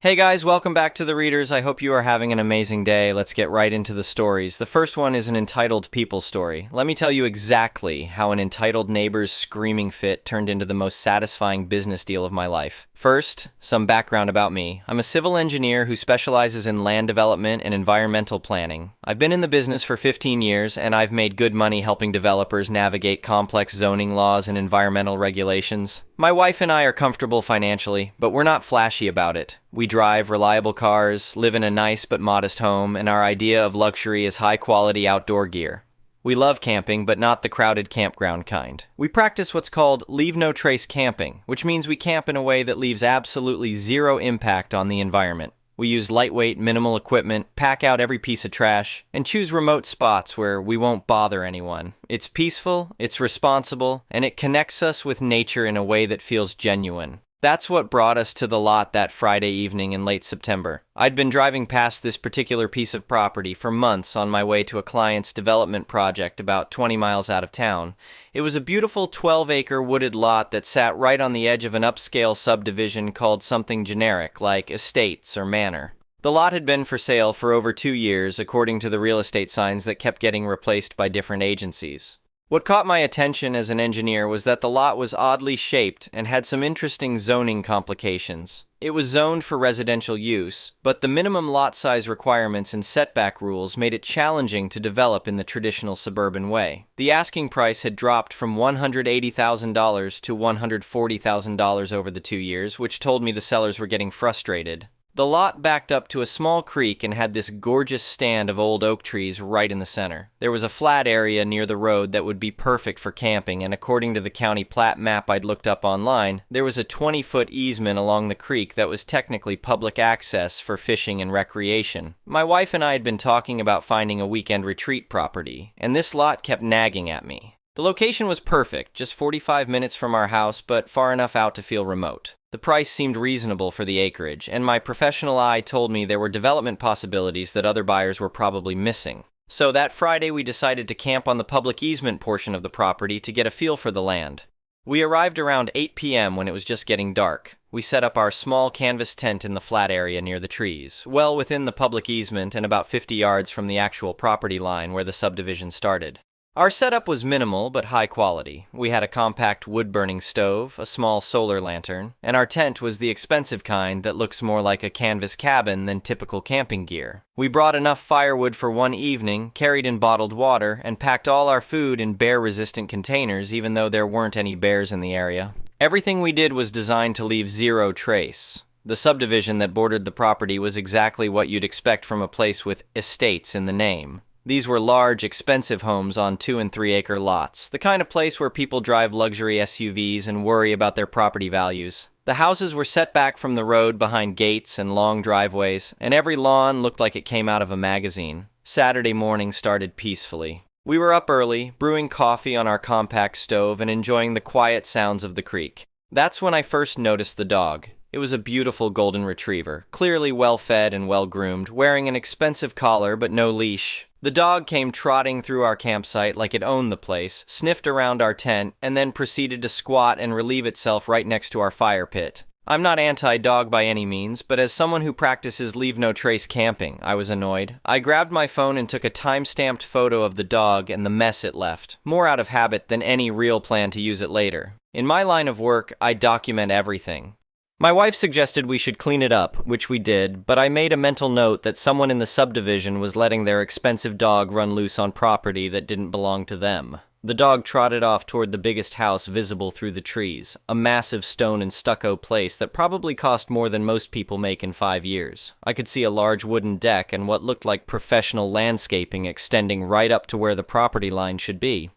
Hey guys, welcome back to The Readers. I hope you are having an amazing day. Let's get right into the stories. The first one is an entitled people story. Let me tell you exactly how an entitled neighbor's screaming fit turned into the most satisfying business deal of my life. First, some background about me. I'm a civil engineer who specializes in land development and environmental planning. I've been in the business for 15 years, and I've made good money helping developers navigate complex zoning laws and environmental regulations. My wife and I are comfortable financially, but we're not flashy about it. We drive reliable cars, live in a nice but modest home, and our idea of luxury is high-quality outdoor gear. We love camping, but not the crowded campground kind. We practice what's called leave-no-trace camping, which means we camp in a way that leaves absolutely zero impact on the environment. We use lightweight, minimal equipment, pack out every piece of trash, and choose remote spots where we won't bother anyone. It's peaceful, it's responsible, and it connects us with nature in a way that feels genuine. That's what brought us to the lot that Friday evening in late September. I'd been driving past this particular piece of property for months on my way to a client's development project about 20 miles out of town. It was a beautiful 12-acre wooded lot that sat right on the edge of an upscale subdivision called something generic like estates or manor. The lot had been for sale for over 2 years, according to the real estate signs that kept getting replaced by different agencies. What caught my attention as an engineer was that the lot was oddly shaped and had some interesting zoning complications. It was zoned for residential use, but the minimum lot size requirements and setback rules made it challenging to develop in the traditional suburban way. The asking price had dropped from $180,000 to $140,000 over the 2 years, which told me the sellers were getting frustrated. The lot backed up to a small creek and had this gorgeous stand of old oak trees right in the center. There was a flat area near the road that would be perfect for camping, and according to the county plat map I'd looked up online, there was a 20-foot easement along the creek that was technically public access for fishing and recreation. My wife and I had been talking about finding a weekend retreat property, and this lot kept nagging at me. The location was perfect, just 45 minutes from our house, but far enough out to feel remote. The price seemed reasonable for the acreage, and my professional eye told me there were development possibilities that other buyers were probably missing. So that Friday we decided to camp on the public easement portion of the property to get a feel for the land. We arrived around 8 p.m. when it was just getting dark. We set up our small canvas tent in the flat area near the trees, well within the public easement and about 50 yards from the actual property line where the subdivision started. Our setup was minimal but high quality. We had a compact wood-burning stove, a small solar lantern, and our tent was the expensive kind that looks more like a canvas cabin than typical camping gear. We brought enough firewood for one evening, carried in bottled water, and packed all our food in bear-resistant containers even though there weren't any bears in the area. Everything we did was designed to leave zero trace. The subdivision that bordered the property was exactly what you'd expect from a place with estates in the name. These were large, expensive homes on 2- and 3-acre lots, the kind of place where people drive luxury SUVs and worry about their property values. The houses were set back from the road behind gates and long driveways, and every lawn looked like it came out of a magazine. Saturday morning started peacefully. We were up early, brewing coffee on our compact stove and enjoying the quiet sounds of the creek. That's when I first noticed the dog. It was a beautiful golden retriever, clearly well-fed and well-groomed, wearing an expensive collar but no leash. The dog came trotting through our campsite like it owned the place, sniffed around our tent, and then proceeded to squat and relieve itself right next to our fire pit. I'm not anti-dog by any means, but as someone who practices leave-no-trace camping, I was annoyed. I grabbed my phone and took a time-stamped photo of the dog and the mess it left, more out of habit than any real plan to use it later. In my line of work, I document everything. My wife suggested we should clean it up, which we did, but I made a mental note that someone in the subdivision was letting their expensive dog run loose on property that didn't belong to them. The dog trotted off toward the biggest house visible through the trees, a massive stone and stucco place that probably cost more than most people make in 5 years. I could see a large wooden deck and what looked like professional landscaping extending right up to where the property line should be.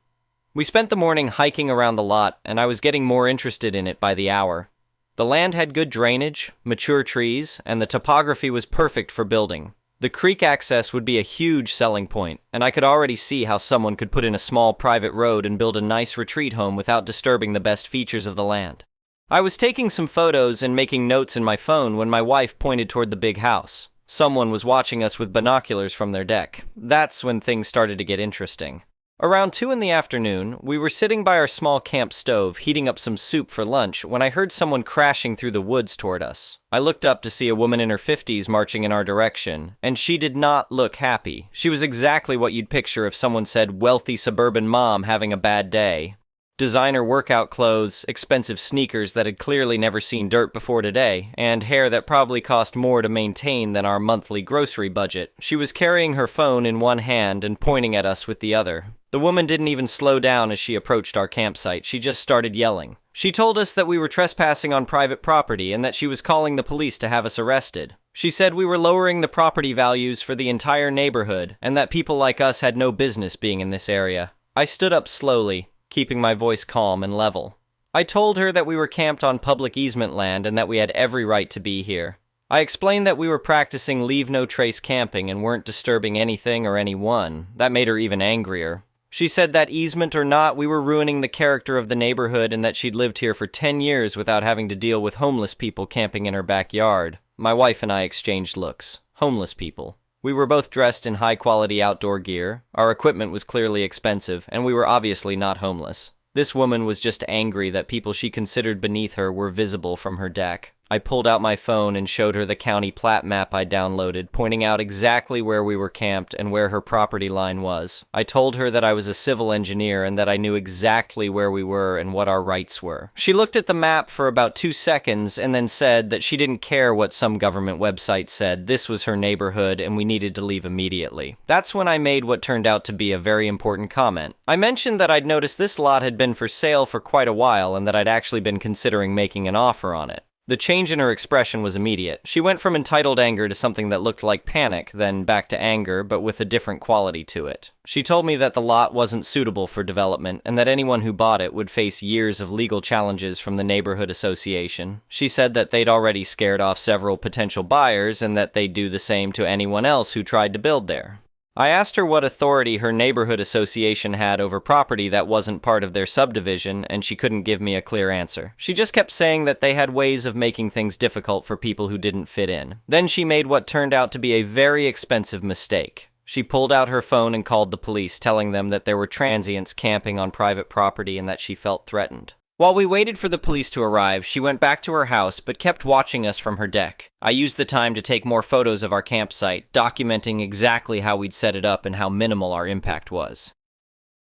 We spent the morning hiking around the lot, and I was getting more interested in it by the hour. The land had good drainage, mature trees, and the topography was perfect for building. The creek access would be a huge selling point, and I could already see how someone could put in a small private road and build a nice retreat home without disturbing the best features of the land. I was taking some photos and making notes in my phone when my wife pointed toward the big house. Someone was watching us with binoculars from their deck. That's when things started to get interesting. Around 2 in the afternoon, we were sitting by our small camp stove heating up some soup for lunch when I heard someone crashing through the woods toward us. I looked up to see a woman in her 50s marching in our direction, and she did not look happy. She was exactly what you'd picture if someone said wealthy suburban mom having a bad day. Designer workout clothes, expensive sneakers that had clearly never seen dirt before today, and hair that probably cost more to maintain than our monthly grocery budget. She was carrying her phone in one hand and pointing at us with the other. The woman didn't even slow down as she approached our campsite. She just started yelling. She told us that we were trespassing on private property and that she was calling the police to have us arrested. She said we were lowering the property values for the entire neighborhood and that people like us had no business being in this area. I stood up slowly, keeping my voice calm and level. I told her that we were camped on public easement land and that we had every right to be here. I explained that we were practicing leave no trace camping and weren't disturbing anything or anyone. That made her even angrier. She said that easement or not, we were ruining the character of the neighborhood and that she'd lived here for 10 years without having to deal with homeless people camping in her backyard. My wife and I exchanged looks. Homeless people. We were both dressed in high-quality outdoor gear, our equipment was clearly expensive, and we were obviously not homeless. This woman was just angry that people she considered beneath her were visible from her deck. I pulled out my phone and showed her the county plat map I downloaded, pointing out exactly where we were camped and where her property line was. I told her that I was a civil engineer and that I knew exactly where we were and what our rights were. She looked at the map for about 2 seconds and then said that she didn't care what some government website said. This was her neighborhood and we needed to leave immediately. That's when I made what turned out to be a very important comment. I mentioned that I'd noticed this lot had been for sale for quite a while and that I'd actually been considering making an offer on it. The change in her expression was immediate. She went from entitled anger to something that looked like panic, then back to anger, but with a different quality to it. She told me that the lot wasn't suitable for development, and that anyone who bought it would face years of legal challenges from the neighborhood association. She said that they'd already scared off several potential buyers, and that they'd do the same to anyone else who tried to build there. I asked her what authority her neighborhood association had over property that wasn't part of their subdivision, and she couldn't give me a clear answer. She just kept saying that they had ways of making things difficult for people who didn't fit in. Then she made what turned out to be a very expensive mistake. She pulled out her phone and called the police, telling them that there were transients camping on private property and that she felt threatened. While we waited for the police to arrive, she went back to her house but kept watching us from her deck. I used the time to take more photos of our campsite, documenting exactly how we'd set it up and how minimal our impact was.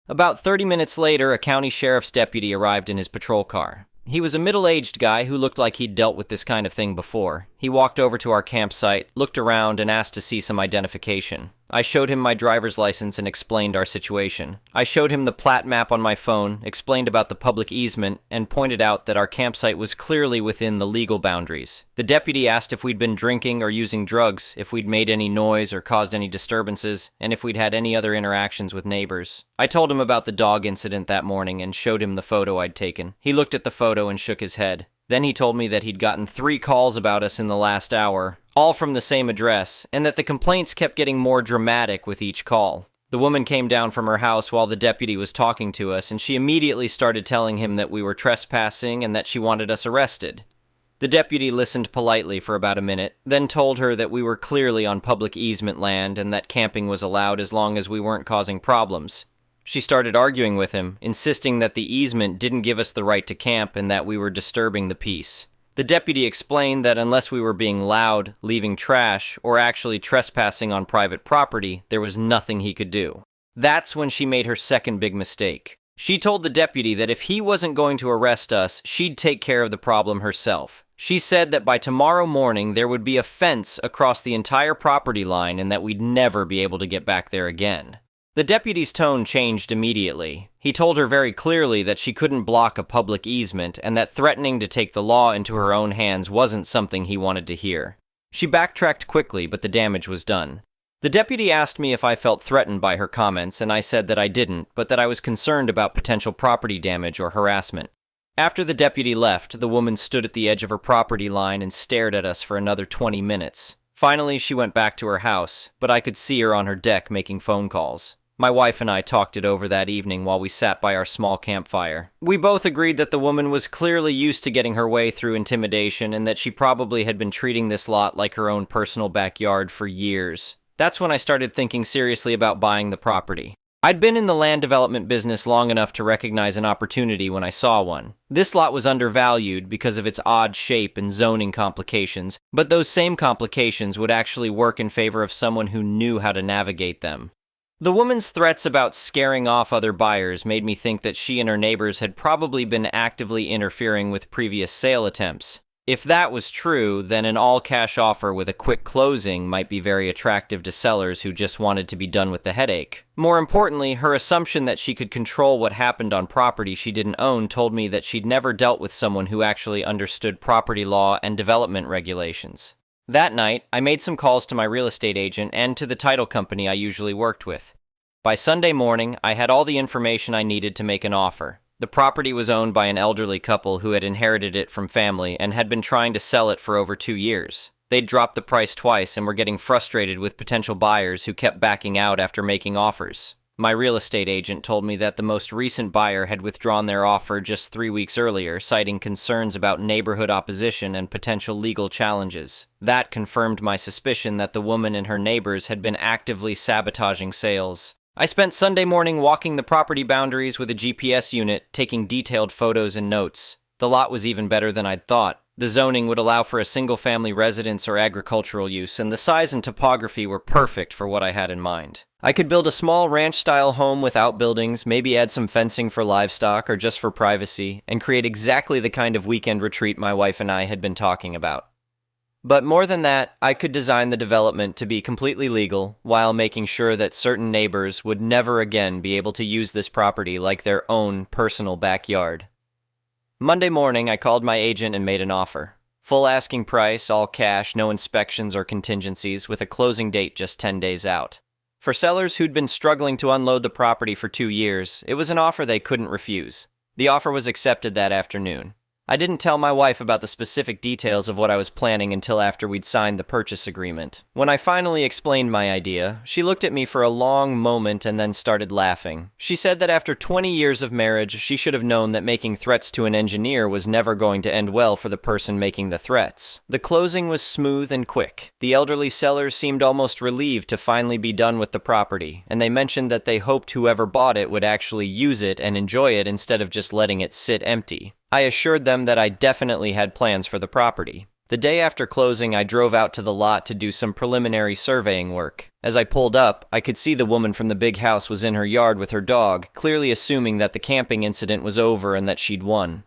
About 30 minutes later, a county sheriff's deputy arrived in his patrol car. He was a middle-aged guy who looked like he'd dealt with this kind of thing before. He walked over to our campsite, looked around, and asked to see some identification. I showed him my driver's license and explained our situation. I showed him the plat map on my phone, explained about the public easement, and pointed out that our campsite was clearly within the legal boundaries. The deputy asked if we'd been drinking or using drugs, if we'd made any noise or caused any disturbances, and if we'd had any other interactions with neighbors. I told him about the dog incident that morning and showed him the photo I'd taken. He looked at the photo and shook his head. Then he told me that he'd gotten 3 calls about us in the last hour, all from the same address, and that the complaints kept getting more dramatic with each call. The woman came down from her house while the deputy was talking to us, and she immediately started telling him that we were trespassing and that she wanted us arrested. The deputy listened politely for about a minute, then told her that we were clearly on public easement land and that camping was allowed as long as we weren't causing problems. She started arguing with him, insisting that the easement didn't give us the right to camp and that we were disturbing the peace. The deputy explained that unless we were being loud, leaving trash, or actually trespassing on private property, there was nothing he could do. That's when she made her second big mistake. She told the deputy that if he wasn't going to arrest us, she'd take care of the problem herself. She said that by tomorrow morning there would be a fence across the entire property line and that we'd never be able to get back there again. The deputy's tone changed immediately. He told her very clearly that she couldn't block a public easement and that threatening to take the law into her own hands wasn't something he wanted to hear. She backtracked quickly, but the damage was done. The deputy asked me if I felt threatened by her comments, and I said that I didn't, but that I was concerned about potential property damage or harassment. After the deputy left, the woman stood at the edge of her property line and stared at us for another 20 minutes. Finally, she went back to her house, but I could see her on her deck making phone calls. My wife and I talked it over that evening while we sat by our small campfire. We both agreed that the woman was clearly used to getting her way through intimidation and that she probably had been treating this lot like her own personal backyard for years. That's when I started thinking seriously about buying the property. I'd been in the land development business long enough to recognize an opportunity when I saw one. This lot was undervalued because of its odd shape and zoning complications, but those same complications would actually work in favor of someone who knew how to navigate them. The woman's threats about scaring off other buyers made me think that she and her neighbors had probably been actively interfering with previous sale attempts. If that was true, then an all-cash offer with a quick closing might be very attractive to sellers who just wanted to be done with the headache. More importantly, her assumption that she could control what happened on property she didn't own told me that she'd never dealt with someone who actually understood property law and development regulations. That night, I made some calls to my real estate agent and to the title company I usually worked with. By Sunday morning, I had all the information I needed to make an offer. The property was owned by an elderly couple who had inherited it from family and had been trying to sell it for over 2 years. They'd dropped the price twice and were getting frustrated with potential buyers who kept backing out after making offers. My real estate agent told me that the most recent buyer had withdrawn their offer just 3 weeks earlier, citing concerns about neighborhood opposition and potential legal challenges. That confirmed my suspicion that the woman and her neighbors had been actively sabotaging sales. I spent Sunday morning walking the property boundaries with a GPS unit, taking detailed photos and notes. The lot was even better than I'd thought. The zoning would allow for a single-family residence or agricultural use, and the size and topography were perfect for what I had in mind. I could build a small ranch-style home with outbuildings, maybe add some fencing for livestock or just for privacy, and create exactly the kind of weekend retreat my wife and I had been talking about. But more than that, I could design the development to be completely legal, while making sure that certain neighbors would never again be able to use this property like their own personal backyard. Monday morning, I called my agent and made an offer. Full asking price, all cash, no inspections or contingencies, with a closing date just 10 days out. For sellers who'd been struggling to unload the property for 2 years, it was an offer they couldn't refuse. The offer was accepted that afternoon. I didn't tell my wife about the specific details of what I was planning until after we'd signed the purchase agreement. When I finally explained my idea, she looked at me for a long moment and then started laughing. She said that after 20 years of marriage, she should have known that making threats to an engineer was never going to end well for the person making the threats. The closing was smooth and quick. The elderly sellers seemed almost relieved to finally be done with the property, and they mentioned that they hoped whoever bought it would actually use it and enjoy it instead of just letting it sit empty. I assured them that I definitely had plans for the property. The day after closing, I drove out to the lot to do some preliminary surveying work. As I pulled up, I could see the woman from the big house was in her yard with her dog, clearly assuming that the camping incident was over and that she'd won.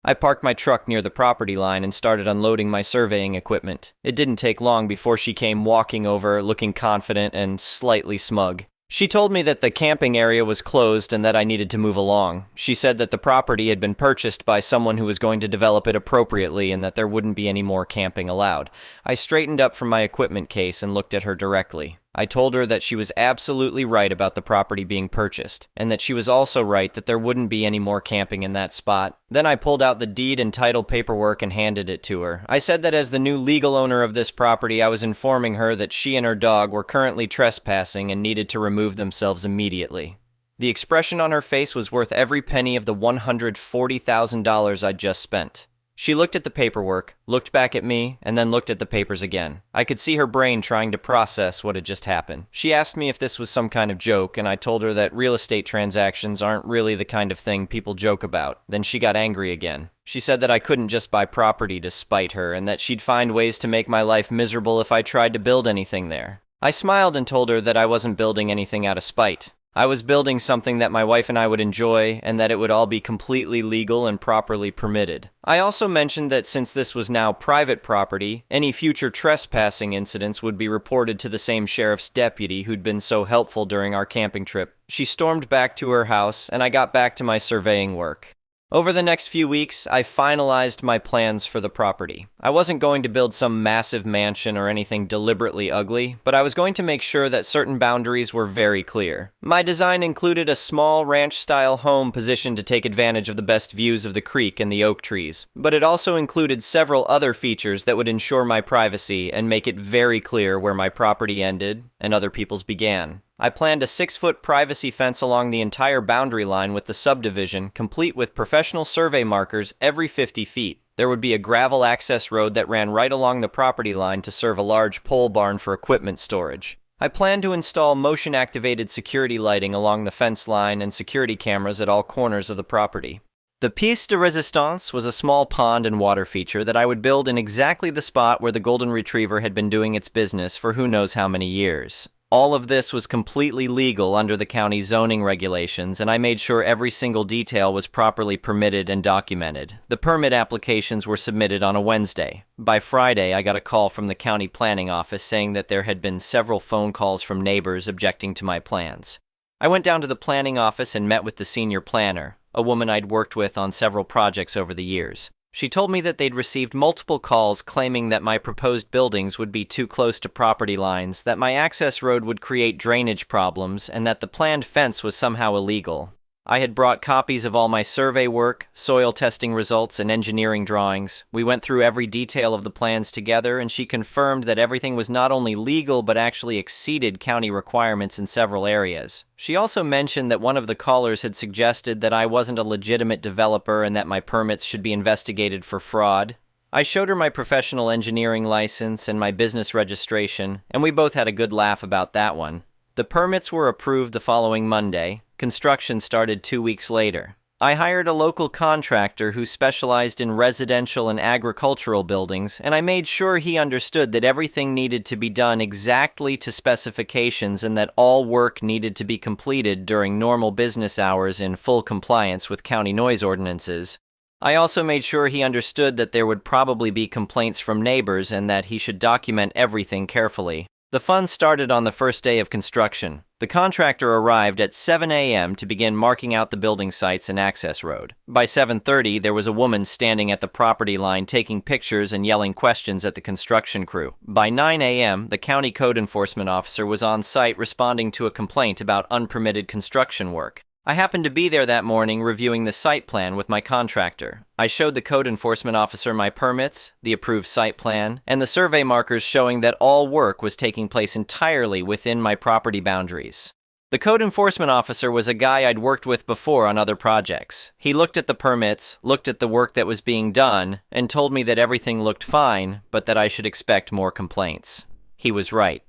I parked my truck near the property line and started unloading my surveying equipment. It didn't take long before she came walking over, looking confident and slightly smug. She told me that the camping area was closed and that I needed to move along. She said that the property had been purchased by someone who was going to develop it appropriately and that there wouldn't be any more camping allowed. I straightened up from my equipment case and looked at her directly. I told her that she was absolutely right about the property being purchased, and that she was also right that there wouldn't be any more camping in that spot. Then I pulled out the deed and title paperwork and handed it to her. I said that as the new legal owner of this property, I was informing her that she and her dog were currently trespassing and needed to remove themselves immediately. The expression on her face was worth every penny of the $140,000 I'd just spent. She looked at the paperwork, looked back at me, and then looked at the papers again. I could see her brain trying to process what had just happened. She asked me if this was some kind of joke, and I told her that real estate transactions aren't really the kind of thing people joke about. Then she got angry again. She said that I couldn't just buy property to spite her, and that she'd find ways to make my life miserable if I tried to build anything there. I smiled and told her that I wasn't building anything out of spite. I was building something that my wife and I would enjoy, and that it would all be completely legal and properly permitted. I also mentioned that since this was now private property, any future trespassing incidents would be reported to the same sheriff's deputy who'd been so helpful during our camping trip. She stormed back to her house, and I got back to my surveying work. Over the next few weeks, I finalized my plans for the property. I wasn't going to build some massive mansion or anything deliberately ugly, but I was going to make sure that certain boundaries were very clear. My design included a small ranch-style home positioned to take advantage of the best views of the creek and the oak trees, but it also included several other features that would ensure my privacy and make it very clear where my property ended and other people's began. I planned a 6-foot privacy fence along the entire boundary line with the subdivision, complete with professional survey markers every 50 feet. There would be a gravel access road that ran right along the property line to serve a large pole barn for equipment storage. I plan to install motion-activated security lighting along the fence line and security cameras at all corners of the property. The pièce de résistance was a small pond and water feature that I would build in exactly the spot where the golden retriever had been doing its business for who knows how many years. All of this was completely legal under the county zoning regulations, and I made sure every single detail was properly permitted and documented. The permit applications were submitted on a Wednesday. By Friday, I got a call from the county planning office saying that there had been several phone calls from neighbors objecting to my plans. I went down to the planning office and met with the senior planner, a woman I'd worked with on several projects over the years. She told me that they'd received multiple calls claiming that my proposed buildings would be too close to property lines, that my access road would create drainage problems, and that the planned fence was somehow illegal. I had brought copies of all my survey work, soil testing results, and engineering drawings. We went through every detail of the plans together, and she confirmed that everything was not only legal but actually exceeded county requirements in several areas. She also mentioned that one of the callers had suggested that I wasn't a legitimate developer and that my permits should be investigated for fraud. I showed her my professional engineering license and my business registration, and we both had a good laugh about that one. The permits were approved the following Monday. Construction started 2 weeks later. I hired a local contractor who specialized in residential and agricultural buildings, and I made sure he understood that everything needed to be done exactly to specifications and that all work needed to be completed during normal business hours in full compliance with county noise ordinances. I also made sure he understood that there would probably be complaints from neighbors and that he should document everything carefully. The fun started on the first day of construction. The contractor arrived at 7 a.m. to begin marking out the building sites and access road. By 7:30, there was a woman standing at the property line taking pictures and yelling questions at the construction crew. By 9 a.m., the county code enforcement officer was on site responding to a complaint about unpermitted construction work. I happened to be there that morning reviewing the site plan with my contractor. I showed the code enforcement officer my permits, the approved site plan, and the survey markers showing that all work was taking place entirely within my property boundaries. The code enforcement officer was a guy I'd worked with before on other projects. He looked at the permits, looked at the work that was being done, and told me that everything looked fine, but that I should expect more complaints. He was right.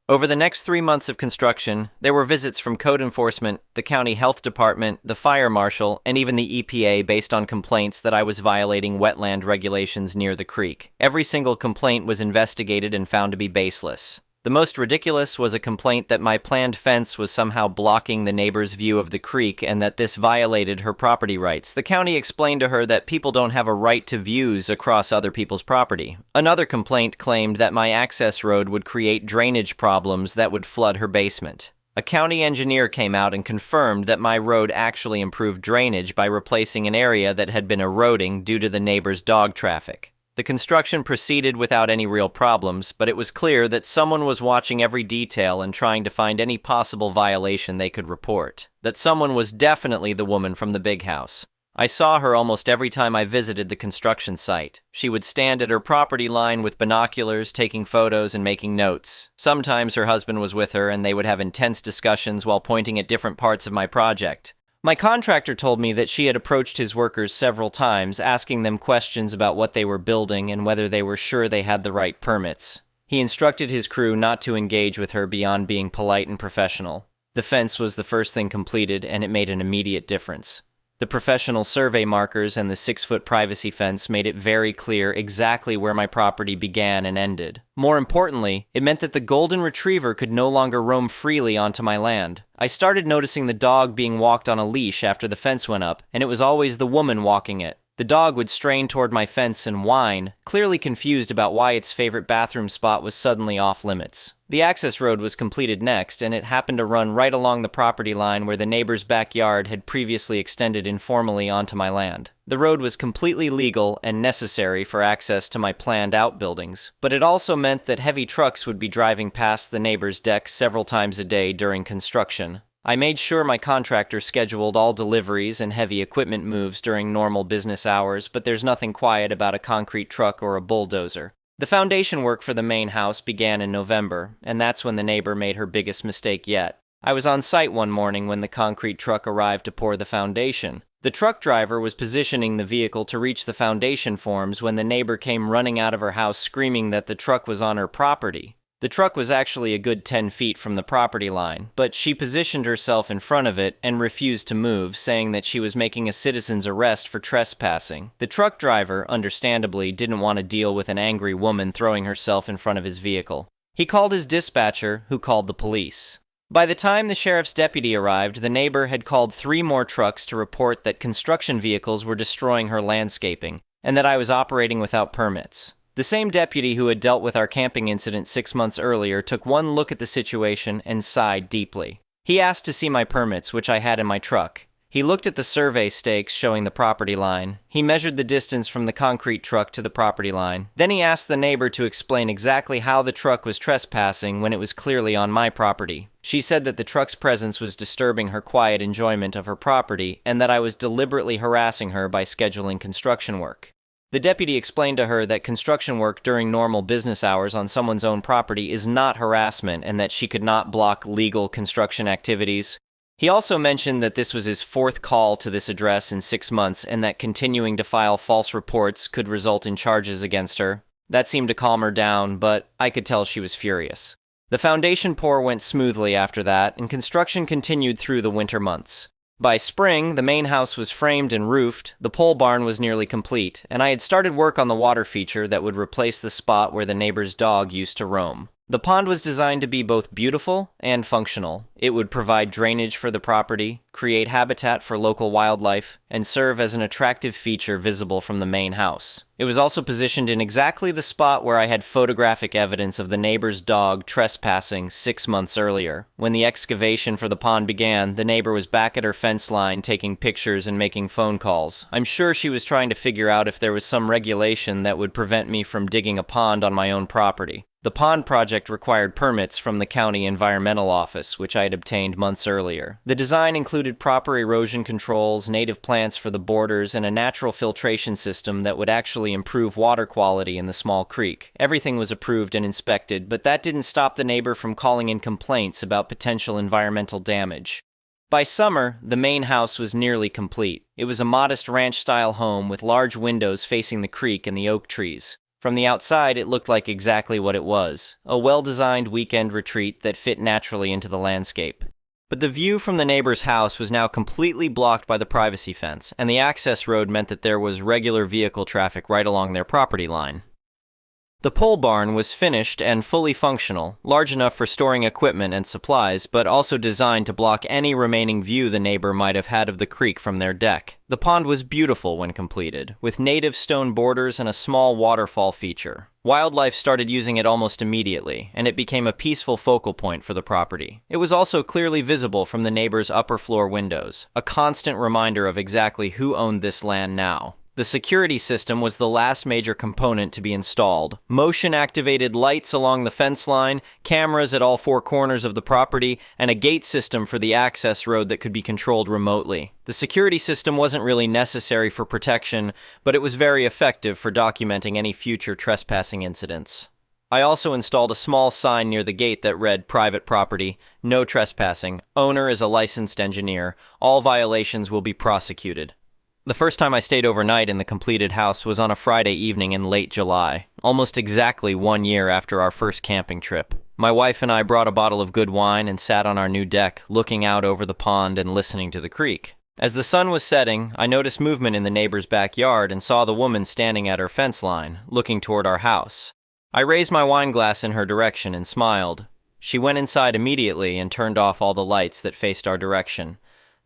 Over the next 3 months of construction, there were visits from code enforcement, the county health department, the fire marshal, and even the EPA based on complaints that I was violating wetland regulations near the creek. Every single complaint was investigated and found to be baseless. The most ridiculous was a complaint that my planned fence was somehow blocking the neighbor's view of the creek and that this violated her property rights. The county explained to her that people don't have a right to views across other people's property. Another complaint claimed that my access road would create drainage problems that would flood her basement. A county engineer came out and confirmed that my road actually improved drainage by replacing an area that had been eroding due to the neighbor's dog traffic. The construction proceeded without any real problems, but it was clear that someone was watching every detail and trying to find any possible violation they could report. That someone was definitely the woman from the big house. I saw her almost every time I visited the construction site. She would stand at her property line with binoculars, taking photos and making notes. Sometimes her husband was with her and they would have intense discussions while pointing at different parts of my project. My contractor told me that she had approached his workers several times, asking them questions about what they were building and whether they were sure they had the right permits. He instructed his crew not to engage with her beyond being polite and professional. The fence was the first thing completed, and it made an immediate difference. The professional survey markers and the 6-foot privacy fence made it very clear exactly where my property began and ended. More importantly, it meant that the golden retriever could no longer roam freely onto my land. I started noticing the dog being walked on a leash after the fence went up, and it was always the woman walking it. The dog would strain toward my fence and whine, clearly confused about why its favorite bathroom spot was suddenly off limits. The access road was completed next, and it happened to run right along the property line where the neighbor's backyard had previously extended informally onto my land. The road was completely legal and necessary for access to my planned outbuildings, but it also meant that heavy trucks would be driving past the neighbor's deck several times a day during construction. I made sure my contractor scheduled all deliveries and heavy equipment moves during normal business hours, but there's nothing quiet about a concrete truck or a bulldozer. The foundation work for the main house began in November, and that's when the neighbor made her biggest mistake yet. I was on site one morning when the concrete truck arrived to pour the foundation. The truck driver was positioning the vehicle to reach the foundation forms when the neighbor came running out of her house screaming that the truck was on her property. The truck was actually a good 10 feet from the property line, but she positioned herself in front of it and refused to move, saying that she was making a citizen's arrest for trespassing. The truck driver, understandably, didn't want to deal with an angry woman throwing herself in front of his vehicle. He called his dispatcher, who called the police. By the time the sheriff's deputy arrived, the neighbor had called 3 more trucks to report that construction vehicles were destroying her landscaping, and that I was operating without permits. The same deputy who had dealt with our camping incident 6 months earlier took one look at the situation and sighed deeply. He asked to see my permits, which I had in my truck. He looked at the survey stakes showing the property line. He measured the distance from the concrete truck to the property line. Then he asked the neighbor to explain exactly how the truck was trespassing when it was clearly on my property. She said that the truck's presence was disturbing her quiet enjoyment of her property and that I was deliberately harassing her by scheduling construction work. The deputy explained to her that construction work during normal business hours on someone's own property is not harassment and that she could not block legal construction activities. He also mentioned that this was his 4th call to this address in 6 months and that continuing to file false reports could result in charges against her. That seemed to calm her down, but I could tell she was furious. The foundation pour went smoothly after that, and construction continued through the winter months. By spring, the main house was framed and roofed, the pole barn was nearly complete, and I had started work on the water feature that would replace the spot where the neighbor's dog used to roam. The pond was designed to be both beautiful and functional. It would provide drainage for the property, create habitat for local wildlife, and serve as an attractive feature visible from the main house. It was also positioned in exactly the spot where I had photographic evidence of the neighbor's dog trespassing 6 months earlier. When the excavation for the pond began, the neighbor was back at her fence line taking pictures and making phone calls. I'm sure she was trying to figure out if there was some regulation that would prevent me from digging a pond on my own property. The pond project required permits from the county environmental office, which I had obtained months earlier. The design included proper erosion controls, native plants for the borders, and a natural filtration system that would actually improve water quality in the small creek. Everything was approved and inspected, but that didn't stop the neighbor from calling in complaints about potential environmental damage. By summer, the main house was nearly complete. It was a modest ranch-style home with large windows facing the creek and the oak trees. From the outside, it looked like exactly what it was, a well-designed weekend retreat that fit naturally into the landscape. But the view from the neighbor's house was now completely blocked by the privacy fence, and the access road meant that there was regular vehicle traffic right along their property line. The pole barn was finished and fully functional, large enough for storing equipment and supplies, but also designed to block any remaining view the neighbor might have had of the creek from their deck. The pond was beautiful when completed, with native stone borders and a small waterfall feature. Wildlife started using it almost immediately, and it became a peaceful focal point for the property. It was also clearly visible from the neighbor's upper floor windows, a constant reminder of exactly who owned this land now. The security system was the last major component to be installed. Motion-activated lights along the fence line, cameras at all 4 corners of the property, and a gate system for the access road that could be controlled remotely. The security system wasn't really necessary for protection, but it was very effective for documenting any future trespassing incidents. I also installed a small sign near the gate that read, "Private property, no trespassing, owner is a licensed engineer, all violations will be prosecuted." The first time I stayed overnight in the completed house was on a Friday evening in late July, almost exactly 1 year after our first camping trip. My wife and I brought a bottle of good wine and sat on our new deck, looking out over the pond and listening to the creek. As the sun was setting, I noticed movement in the neighbor's backyard and saw the woman standing at her fence line, looking toward our house. I raised my wine glass in her direction and smiled. She went inside immediately and turned off all the lights that faced our direction.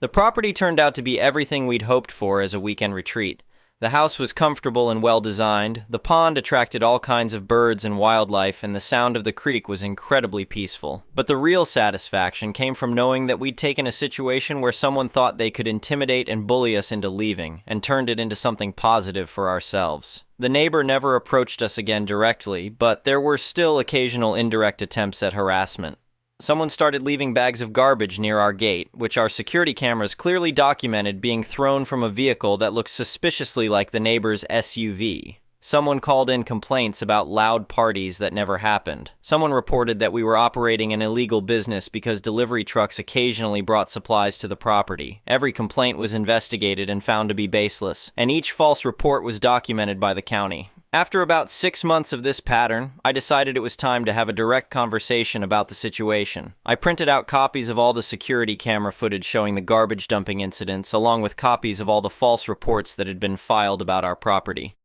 The property turned out to be everything we'd hoped for as a weekend retreat. The house was comfortable and well-designed, the pond attracted all kinds of birds and wildlife, and the sound of the creek was incredibly peaceful. But the real satisfaction came from knowing that we'd taken a situation where someone thought they could intimidate and bully us into leaving, and turned it into something positive for ourselves. The neighbor never approached us again directly, but there were still occasional indirect attempts at harassment. Someone started leaving bags of garbage near our gate, which our security cameras clearly documented being thrown from a vehicle that looked suspiciously like the neighbor's SUV. Someone called in complaints about loud parties that never happened. Someone reported that we were operating an illegal business because delivery trucks occasionally brought supplies to the property. Every complaint was investigated and found to be baseless, and each false report was documented by the county. After about 6 months of this pattern, I decided it was time to have a direct conversation about the situation. I printed out copies of all the security camera footage showing the garbage dumping incidents, along with copies of all the false reports that had been filed about our property.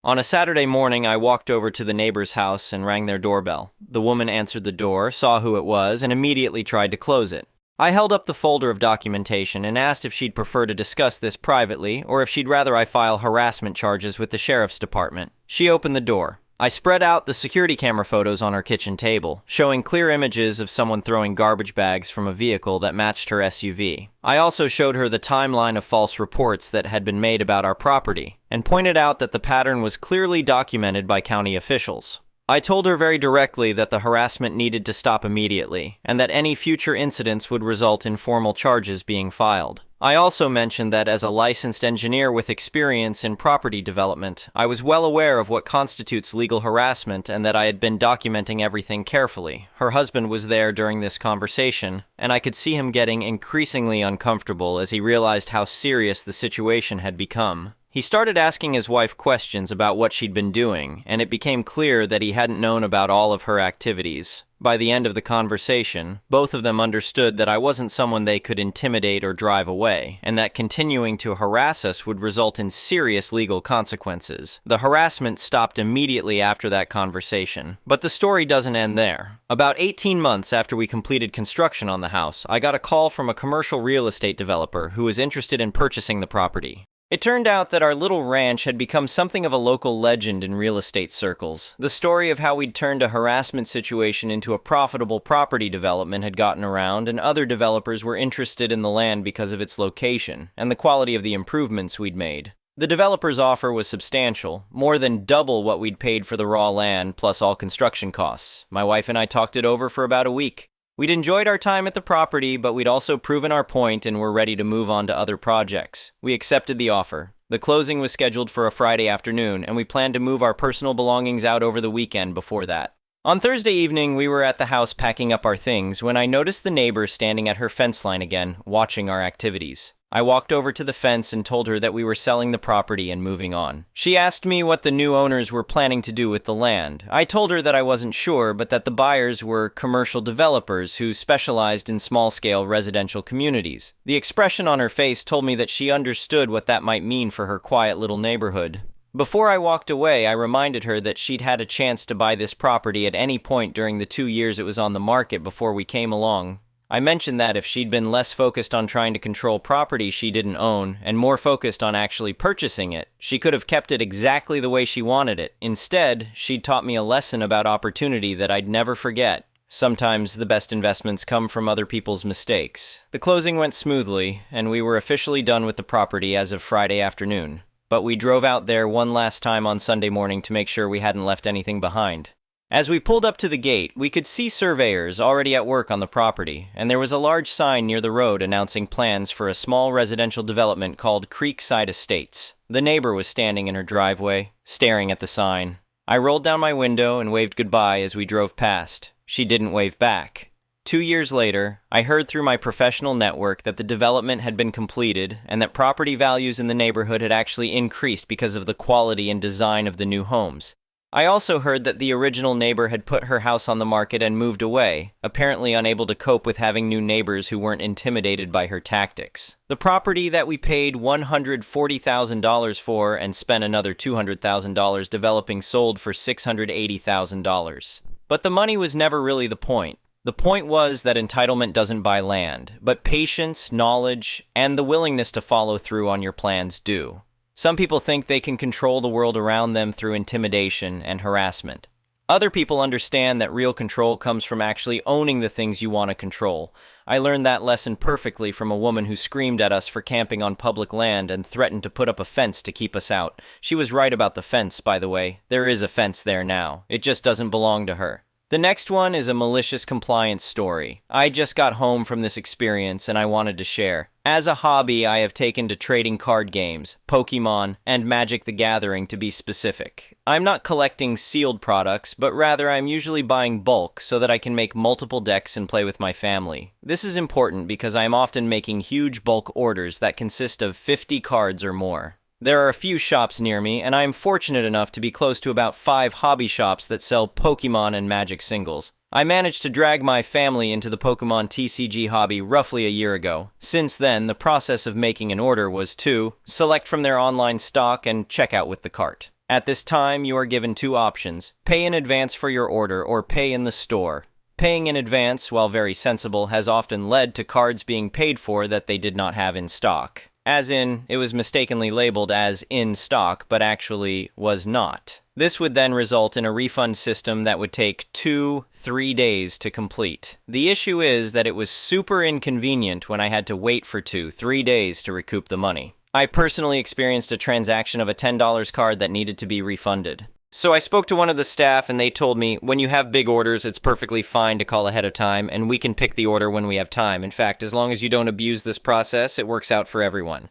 On a Saturday morning, I walked over to the neighbor's house and rang their doorbell. The woman answered the door, saw who it was, and immediately tried to close it. I held up the folder of documentation and asked if she'd prefer to discuss this privately, or if she'd rather I file harassment charges with the sheriff's department. She opened the door. I spread out the security camera photos on her kitchen table, showing clear images of someone throwing garbage bags from a vehicle that matched her SUV. I also showed her the timeline of false reports that had been made about our property, and pointed out that the pattern was clearly documented by county officials. I told her very directly that the harassment needed to stop immediately, and that any future incidents would result in formal charges being filed. I also mentioned that as a licensed engineer with experience in property development, I was well aware of what constitutes legal harassment and that I had been documenting everything carefully. Her husband was there during this conversation, and I could see him getting increasingly uncomfortable as he realized how serious the situation had become. He started asking his wife questions about what she'd been doing, and it became clear that he hadn't known about all of her activities. By the end of the conversation, both of them understood that I wasn't someone they could intimidate or drive away, and that continuing to harass us would result in serious legal consequences. The harassment stopped immediately after that conversation, but the story doesn't end there. About 18 months after we completed construction on the house, I got a call from a commercial real estate developer who was interested in purchasing the property. It turned out that our little ranch had become something of a local legend in real estate circles. The story of how we'd turned a harassment situation into a profitable property development had gotten around, and other developers were interested in the land because of its location and the quality of the improvements we'd made. The developer's offer was substantial, more than double what we'd paid for the raw land plus all construction costs. My wife and I talked it over for about a week. We'd enjoyed our time at the property, but we'd also proven our point and were ready to move on to other projects. We accepted the offer. The closing was scheduled for a Friday afternoon, and we planned to move our personal belongings out over the weekend before that. On Thursday evening, we were at the house packing up our things when I noticed the neighbor standing at her fence line again, watching our activities. I walked over to the fence and told her that we were selling the property and moving on. She asked me what the new owners were planning to do with the land. I told her that I wasn't sure, but that the buyers were commercial developers who specialized in small-scale residential communities. The expression on her face told me that she understood what that might mean for her quiet little neighborhood. Before I walked away, I reminded her that she'd had a chance to buy this property at any point during the 2 years it was on the market before we came along. I mentioned that if she'd been less focused on trying to control property she didn't own and more focused on actually purchasing it, she could have kept it exactly the way she wanted it. Instead, she'd taught me a lesson about opportunity that I'd never forget. Sometimes the best investments come from other people's mistakes. The closing went smoothly, and we were officially done with the property as of Friday afternoon. But we drove out there one last time on Sunday morning to make sure we hadn't left anything behind. As we pulled up to the gate, we could see surveyors already at work on the property, and there was a large sign near the road announcing plans for a small residential development called Creekside Estates. The neighbor was standing in her driveway, staring at the sign. I rolled down my window and waved goodbye as we drove past. She didn't wave back. 2 years later, I heard through my professional network that the development had been completed and that property values in the neighborhood had actually increased because of the quality and design of the new homes. I also heard that the original neighbor had put her house on the market and moved away, apparently unable to cope with having new neighbors who weren't intimidated by her tactics. The property that we paid $140,000 for and spent another $200,000 developing sold for $680,000. But the money was never really the point. The point was that entitlement doesn't buy land, but patience, knowledge, and the willingness to follow through on your plans do. Some people think they can control the world around them through intimidation and harassment. Other people understand that real control comes from actually owning the things you want to control. I learned that lesson perfectly from a woman who screamed at us for camping on public land and threatened to put up a fence to keep us out. She was right about the fence, by the way. There is a fence there now. It just doesn't belong to her. The next one is a malicious compliance story. I just got home from this experience and I wanted to share. As a hobby, I have taken to trading card games, Pokemon, and Magic the Gathering to be specific. I'm not collecting sealed products, but rather I'm usually buying bulk so that I can make multiple decks and play with my family. This is important because I am often making huge bulk orders that consist of 50 cards or more. There are a few shops near me, and I am fortunate enough to be close to about 5 hobby shops that sell Pokemon and Magic singles. I managed to drag my family into the Pokemon TCG hobby roughly a year ago. Since then, the process of making an order was to select from their online stock and check out with the cart. At this time, you are given 2 options: pay in advance for your order or pay in the store. Paying in advance, while very sensible, has often led to cards being paid for that they did not have in stock. As in, it was mistakenly labeled as in stock, but actually was not. This would then result in a refund system that would take 2-3 days to complete. The issue is that it was super inconvenient when I had to wait for 2-3 days to recoup the money. I personally experienced a transaction of a $10 card that needed to be refunded. So I spoke to one of the staff and they told me, when you have big orders, it's perfectly fine to call ahead of time and we can pick the order when we have time. In fact, as long as you don't abuse this process, it works out for everyone.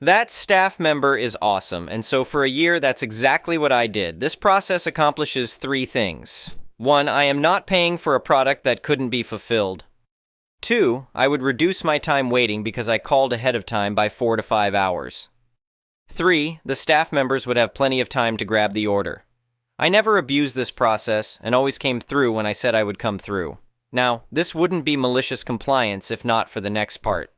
That staff member is awesome, and so for a year, that's exactly what I did. This process accomplishes 3 things. 1, I am not paying for a product that couldn't be fulfilled. 2, I would reduce my time waiting because I called ahead of time by 4 to 5 hours. 3, the staff members would have plenty of time to grab the order. I never abused this process and always came through when I said I would come through. Now, this wouldn't be malicious compliance if not for the next part.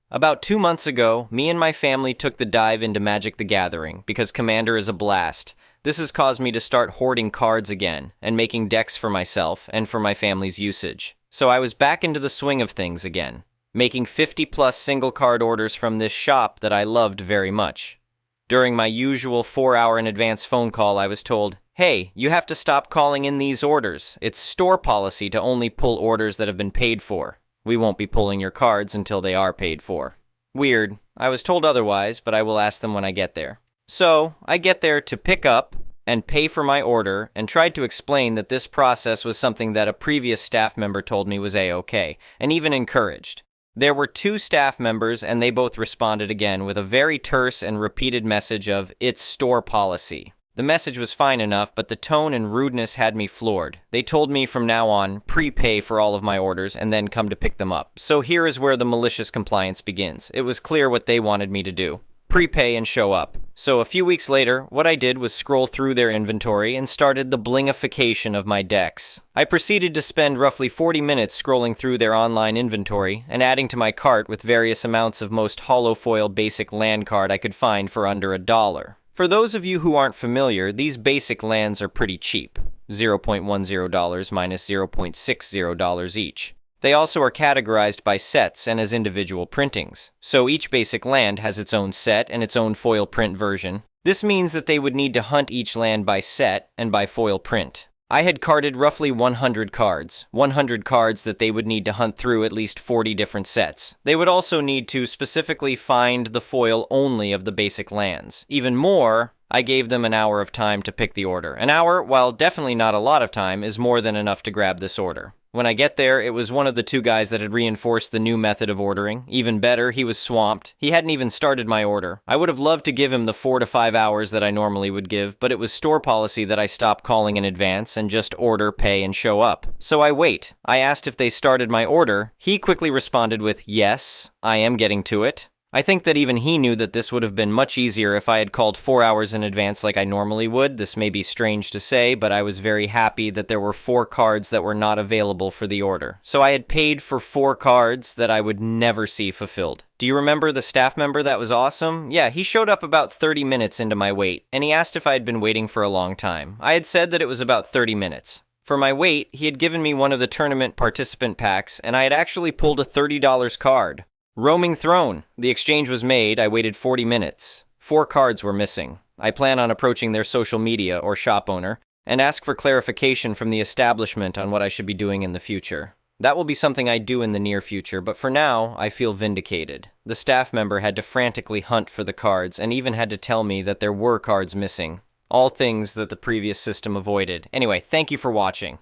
About 2 months ago, me and my family took the dive into Magic the Gathering because Commander is a blast. This has caused me to start hoarding cards again and making decks for myself and for my family's usage. So I was back into the swing of things again, making 50+ single card orders from this shop that I loved very much. During my usual 4-hour in advance phone call, I was told, "Hey, you have to stop calling in these orders. It's store policy to only pull orders that have been paid for. We won't be pulling your cards until they are paid for." Weird. I was told otherwise, but I will ask them when I get there. So, I get there to pick up and pay for my order and tried to explain that this process was something that a previous staff member told me was A-okay, and even encouraged. There were 2 staff members and they both responded again with a very terse and repeated message of, "It's store policy." The message was fine enough, but the tone and rudeness had me floored. They told me from now on, prepay for all of my orders and then come to pick them up. So here is where the malicious compliance begins. It was clear what they wanted me to do: prepay and show up. So a few weeks later, what I did was scroll through their inventory and started the blingification of my decks. I proceeded to spend roughly 40 minutes scrolling through their online inventory and adding to my cart with various amounts of most holofoil basic land card I could find for under $1. For those of you who aren't familiar, these basic lands are pretty cheap, $0.10 minus $0.60 each. They also are categorized by sets and as individual printings, so each basic land has its own set and its own foil print version. This means that they would need to hunt each land by set and by foil print. I had carted roughly 100 cards that they would need to hunt through at least 40 different sets. They would also need to specifically find the foil only of the basic lands. Even more, I gave them an hour of time to pick the order. An hour, while definitely not a lot of time, is more than enough to grab this order. When I get there, it was one of the 2 guys that had reinforced the new method of ordering. Even better, he was swamped. He hadn't even started my order. I would have loved to give him the 4 to 5 hours that I normally would give, but it was store policy that I stop calling in advance and just order, pay, and show up. So I wait. I asked if they started my order. He quickly responded with, "Yes, I am getting to it." I think that even he knew that this would have been much easier if I had called 4 hours in advance like I normally would. This may be strange to say, but I was very happy that there were 4 cards that were not available for the order. So I had paid for 4 cards that I would never see fulfilled. Do you remember the staff member that was awesome? Yeah, he showed up about 30 minutes into my wait, and he asked if I had been waiting for a long time. I had said that it was about 30 minutes. For my wait, he had given me one of the tournament participant packs, and I had actually pulled a $30 card. Roaming Throne. The exchange was made. I waited 40 minutes. 4 cards were missing. I plan on approaching their social media or shop owner and ask for clarification from the establishment on what I should be doing in the future. That will be something I do in the near future, but for now, I feel vindicated. The staff member had to frantically hunt for the cards and even had to tell me that there were cards missing. All things that the previous system avoided. Anyway, thank you for watching.